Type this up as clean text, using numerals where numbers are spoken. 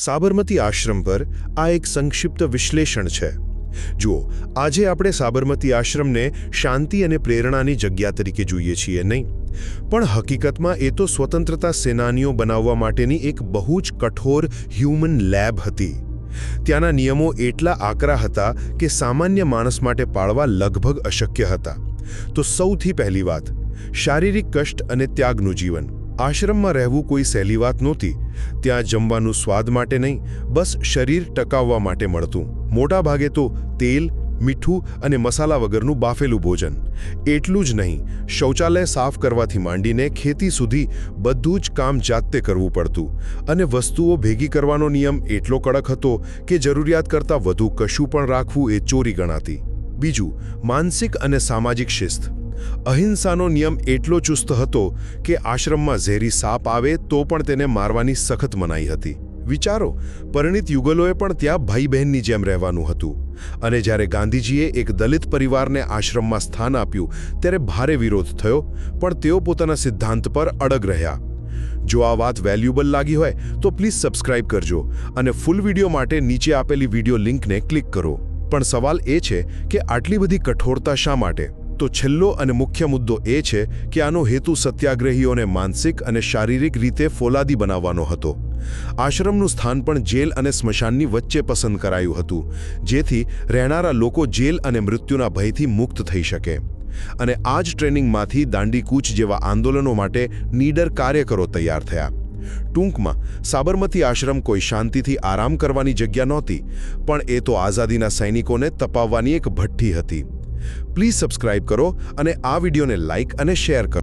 સાબરમતી આશ્રમ પર આ એક સંક્ષિપ્ત વિશ્લેષણ છે। જુઓ, આજે આપણે સાબરમતી આશ્રમને શાંતિ અને પ્રેરણાની જગ્યા તરીકે જોઈએ છીએ નહીં, પણ હકીકતમાં એ તો સ્વતંત્રતા સેનાનીઓ બનાવવા માટેની એક બહુ જ કઠોર હ્યુમન લેબ હતી। ત્યાંના નિયમો એટલા આકરા હતા કે સામાન્ય માણસ માટે પાળવા લગભગ અશક્ય હતા। તો સૌથી પહેલી વાત, શારીરિક કષ્ટ અને ત્યાગનું જીવન। આશ્રમમાં રહેવું કોઈ સહેલી વાત નહોતી। ત્યાં જમવાનું સ્વાદ માટે નહીં, બસ શરીર ટકાવવા માટે મળતું। મોટા ભાગે તો તેલ, મીઠું અને મસાલા વગરનું બાફેલું ભોજન। એટલું જ નહીં, શૌચાલય સાફ કરવાથી માંડીને ખેતી સુધી બધું જ કામ જાતે કરવું પડતું, અને વસ્તુઓ ભેગી કરવાનો નિયમ એટલો કડક હતો કે જરૂરિયાત કરતાં વધુ કશું પણ રાખવું એ ચોરી ગણાતી। બીજું, માનસિક અને સામાજિક શિસ્ત। અહિંસાનો નિયમ એટલો ચુસ્ત હતો કે આશ્રમમાં ઝેરી સાપ આવે તો પણ તેને મારવાની સખત મનાઈ હતી। વિચારો, પરિણિત યુગલોએ પણ ત્યાં ભાઈ બહેનની જેમ રહેવાનું હતું। અને જ્યારે ગાંધીજીએ એક દલિત પરિવારને આશ્રમમાં સ્થાન આપ્યું ત્યારે ભારે વિરોધ થયો, પણ તેઓ પોતાના સિદ્ધાંત પર અડગ રહ્યા। જો આ વાત વેલ્યુબલ લાગી હોય તો પ્લીઝ સબસ્ક્રાઇબ કરજો અને ફૂલ વિડીયો માટે નીચે આપેલી વિડીયો લિંકને ક્લિક કરો। પણ સવાલ એ છે કે આટલી બધી કઠોરતા શા માટે? તો છેલ્લો અને મુખ્ય મુદ્દો એ છે કે આનો હેતુ સત્યાગ્રહીઓને માનસિક અને શારીરિક રીતે ફોલાદી બનાવવાનો હતો। આશ્રમનું સ્થાન પણ જેલ અને સ્મશાનની વચ્ચે પસંદ કરાયું હતું, જેથી રહેનારા લોકો જેલ અને મૃત્યુના ભયથી મુક્ત થઈ શકે। અને આ જ ટ્રેનિંગમાંથી દાંડી કૂચ જેવા આંદોલનો માટે નીડર કાર્યકરો તૈયાર થયા। ટૂંકમાં, સાબરમતી આશ્રમ કોઈ શાંતિથી આરામ કરવાની જગ્યા નહોતી, પણ એ તો આઝાદીના સૈનિકોને તપાવવાની એક ભઠ્ઠી હતી। પ્લીઝ સબસ્ક્રાઇબ કરો અને આ વિડીયોને લાઇક અને શેર કરો।